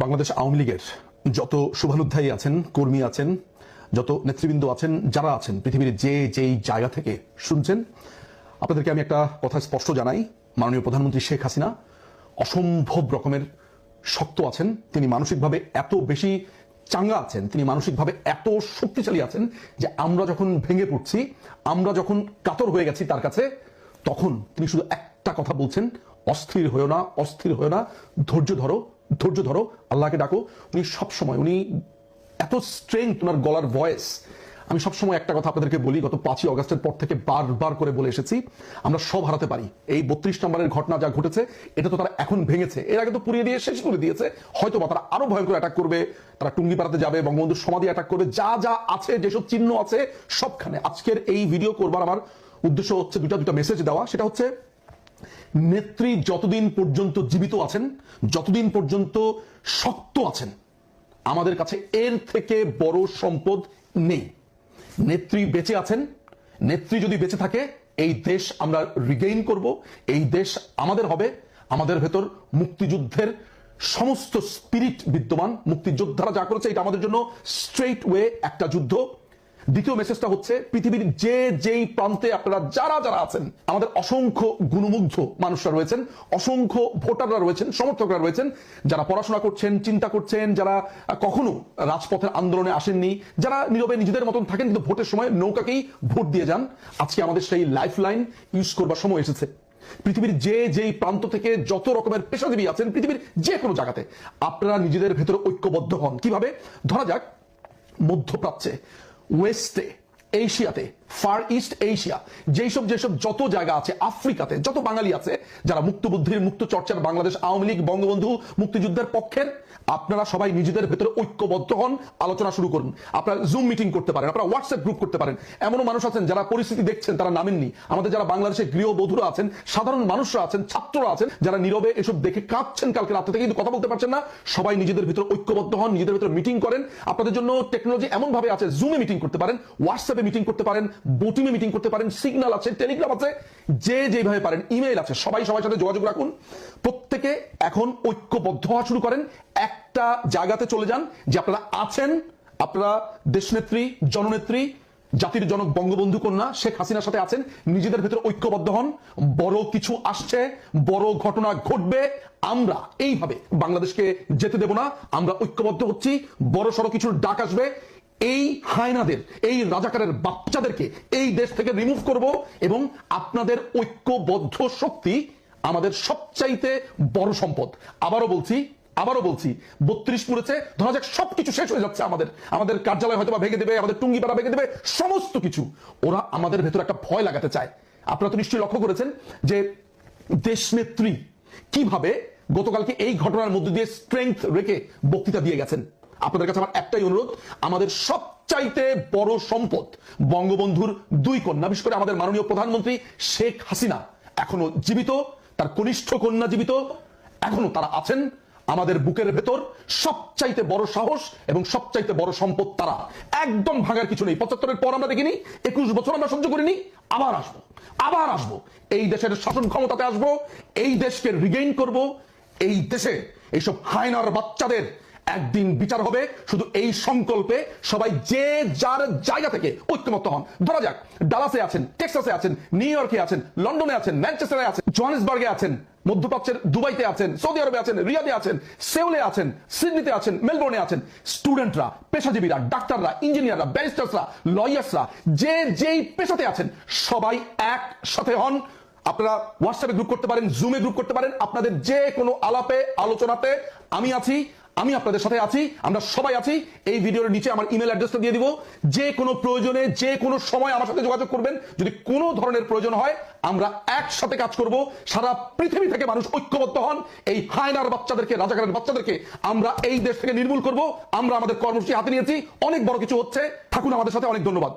বাংলাদেশ আওয়ামী লীগের যত শুভানুধ্যায়ী আছেন, কর্মী আছেন, যত নেতৃবৃন্দ আছেন, যারা আছেন পৃথিবীর যেই জায়গা থেকে শুনছেন, আপনাদেরকে আমি একটা কথা স্পষ্ট জানাই। মাননীয় প্রধানমন্ত্রী শেখ হাসিনা অসম্ভব রকমের শক্ত আছেন। তিনি মানসিকভাবে এত বেশি চাঙ্গা আছেন, তিনি মানসিকভাবে এত শক্তিশালী আছেন যে আমরা যখন ভেঙে পড়ছি, আমরা যখন কাতর হয়ে গেছি তার কাছে, তখন তিনি শুধু একটা কথা বলছেন, অস্থির হয়েও না, অস্থির হয়েও না, ধৈর্য ধরো, ধৈর্য ধরো, আল্লাহকে ডাকো। উনি সবসময়, উনি এত স্ট্রেংথ ওনার গলার ভয়েস। আমি সবসময় একটা কথা আপনাদেরকে বলি, গত 5ই অগস্টের পর থেকে বারবার করে বলে এসেছি, আমরা সব হারাতে পারি। এই 32 নম্বরের ঘটনা যা ঘটেছে, এটা তো তারা এখন ভেঙেছে, এর আগে তো পুড়িয়ে দিয়ে শেষ করে দিয়েছে। হয়তো বা তারা আরো ভয়ঙ্কর অ্যাটাক করবে, তারা টুঙ্গিপাড়াতে যাবে, বঙ্গবন্ধুর সমাধি অ্যাটাক করবে, যা যা আছে, যেসব চিহ্ন আছে সবখানে। আজকের এই ভিডিও করবার আমার উদ্দেশ্য হচ্ছে দুটা মেসেজ দেওয়া। সেটা হচ্ছে, নেত্রী যতদিন পর্যন্ত জীবিত আছেন, যতদিন পর্যন্ত শক্ত আছেন, আমাদের কাছে এর থেকে বড় সম্পদ নেই। নেত্রী বেঁচে আছেন, নেত্রী যদি বেঁচে থাকে, এই দেশ আমরা রিগেইন করব, এই দেশ আমাদের হবে। আমাদের ভেতর মুক্তিযুদ্ধের সমস্ত স্পিরিট বিদ্যমান। মুক্তিযোদ্ধারা যা করেছে, এটা আমাদের জন্য স্ট্রেইট ওয়ে একটা যুদ্ধ। দ্বিতীয় মেসেজটা হচ্ছে, পৃথিবীর যেই প্রান্তে আপনারা যারা যারা আছেন, আমাদের অসংখ্য গুণমুগ্ধ মানুষরা রয়েছেন, অসংখ্য ভোটাররা রয়েছেন, সমর্থকরা রয়েছেন, যারা পড়াশোনা করছেন, চিন্তা করছেন, যারা কখনো রাজপথের আন্দোলনে আসেননি, যারা নীরবে নিজেদের মতন থাকেন, কিন্তু ভোটের সময় নৌকাকেই ভোট দিয়ে যান। আজকে আমাদের সেই লাইফ লাইন ইউজ করবার সময় এসেছে। পৃথিবীর যেই প্রান্ত থেকে যত রকমের পেশাজীবী আছেন, পৃথিবীর যে কোনো জায়গাতে, আপনারা নিজেদের ভেতরে ঐক্যবদ্ধ হন। কিভাবে? ধরা যাক মধ্যপ্রাচ্যে, ওয়েস্টে, এশিয়াতে, ফার ইস্ট এশিয়া, যেসব যত জায়গা আছে, আফ্রিকাতে যত বাঙালি আছে, যারা মুক্ত বুদ্ধির, মুক্ত চর্চার, বাংলাদেশ আওয়ামী লীগ, বঙ্গবন্ধু, মুক্তিযুদ্ধের পক্ষের, আপনারা সবাই নিজেদের ভেতরে ঐক্যবদ্ধ হন, আলোচনা শুরু করুন। আপনারা জুম মিটিং করতে পারেন, আপনারা হোয়াটসঅ্যাপ গ্রুপ করতে পারেন। এমনও মানুষ আছেন যারা পরিস্থিতি দেখছেন, তারা নামেননি। আমাদের যারা বাংলাদেশে গৃহবধূরা আছেন, সাধারণ মানুষরা আছেন, ছাত্ররা আছেন, যারা নীরবে এসব দেখে কাঁদছেন কালকে রাত থেকে, কিন্তু কথা বলতে পারছেন না। সবাই নিজেদের ভিতরে ঐক্যবদ্ধ হন, নিজেদের ভিতরে মিটিং করেন। আপনাদের জন্য টেকনোলজি এমন ভাবে আছে, জুমে মিটিং করতে পারেন, হোয়াটসঅ্যাপে মিটিং করতে পারেন, বোটিমে মিটিং করতে পারেন, সিগন্যাল আছে, টেলিগ্রাম আছে, যেভাবে পারেন, ইমেইল আছে। সবাই সবার সাথে যোগাযোগ রাখুন। প্রত্যেকে এখন ঐক্যবদ্ধ হওয়া শুরু করেন। একটা জায়গাতে চলে যান যে আপনারা আছেন, আপনারা দেশনেত্রী, জননেত্রী, জাতির জনক বঙ্গবন্ধু কন্যা শেখ হাসিনার সাথে আছেন। নিজেদের ভেতরে ঐক্যবদ্ধ হন। বড় কিছু আসছে, বড় ঘটনা ঘটবে, আমরা এইভাবে বাংলাদেশকে যেতে দেব না। আমরা ঐক্যবদ্ধ হচ্ছি। বড় সড়ো কিছুর ডাক আসবে। এই হায়নাদের, এই রাজাকারের বাচ্চাদেরকে এই দেশ থেকে রিমুভ করব, এবং আপনাদের ঐক্যবদ্ধ শক্তি আমাদের সবচাইতে বড় সম্পদ। আবারও বলছি, 32 পড়েছে, ধরা যাক সবকিছু শেষ হয়ে যাচ্ছে, আমাদের কার্যালয় হয়তো বা ভেঙে দেবে, আমাদের টুঙ্গিপাড়া ভেঙে দেবে, সমস্ত কিছু। ওরা আমাদের ভেতর একটা ভয় লাগাতে চায়। আপনারা তো নিশ্চয়ই লক্ষ্য করেছেন যে দেশনেত্রী কিভাবে গতকালকে এই ঘটনার মধ্যে দিয়ে স্ট্রেংথ রেখে বক্তৃতা দিয়ে গেছেন। আপনাদের কাছে আমার একটাই অনুরোধ, আমাদের সবচাইতে বড় সম্পদ বঙ্গবন্ধুর 2 কন্যা, বিশেষ করে আমাদের মাননীয় প্রধানমন্ত্রী শেখ হাসিনা এখনো জীবিত, তার কনিষ্ঠ কন্যা জীবিত, এখনো তারা আছেন আমাদের বুকের ভেতর। সবচাইতে বড় সাহস এবং সবচাইতে বড় সম্পদ তারা। একদম ভাঙার কিছু নেই। 75-এর পর আমরা দেখিনি, 21 বছর আমরা সহ্য করিনি। আবার আসবো, এই দেশের শাসন ক্ষমতাতে আসবো, এই দেশকে রিগেইন করব। এই দেশে এইসব হায়নার বাচ্চাদের একদিন বিচার হবে। শুধু এই সংকল্পে সবাই যার জায়গা থেকে ঐক্যমত্য হন। ধরা যাক ডালাসে আছেন, টেক্সাসে আছেন, নিউ ইয়র্কে আছেন, লন্ডনে আছেন, ম্যানচেস্টারে আছেন, জোহানেসবার্গে আছেন, মধ্যপ্রাচ্যের দুবাইতে আছেন, সৌদি আরবে আছেন, রিয়াদে আছেন, সেউলে আছেন, সিডনিতে আছেন, মেলবোর্নে আছেন। স্টুডেন্টরা, পেশাজীবীরা, ডাক্তাররা, ইঞ্জিনিয়াররা, ব্যারিস্টার্সরা, লয়ার্সরা, যেই পেশাতে আছেন, সবাই একসাথে হন। আপনারা হোয়াটসঅ্যাপে গ্রুপ করতে পারেন, জুমে গ্রুপ করতে পারেন। আপনাদের যে কোনো আলাপে, আলোচনাতে আমি আছি, আমি আপনাদের সাথে আছি, আমরা সবাই আছি। এই ভিডিওর নিচে আমার ইমেল অ্যাড্রেসটা দিয়ে দিব। যে কোনো প্রয়োজনে, যে কোনো সময় আমার সাথে যোগাযোগ করবেন। যদি কোনো ধরনের প্রয়োজন হয়, আমরা একসাথে কাজ করব। সারা পৃথিবী থেকে মানুষ ঐক্যবদ্ধ হন। এই হায়নার বাচ্চাদেরকে, রাজাকারের বাচ্চাদেরকে আমরা এই দেশ থেকে নির্মূল করব। আমরা আমাদের কর্মসূচি হাতে নিয়েছি। অনেক বড় কিছু হচ্ছে। থাকুন আমাদের সাথে। অনেক ধন্যবাদ।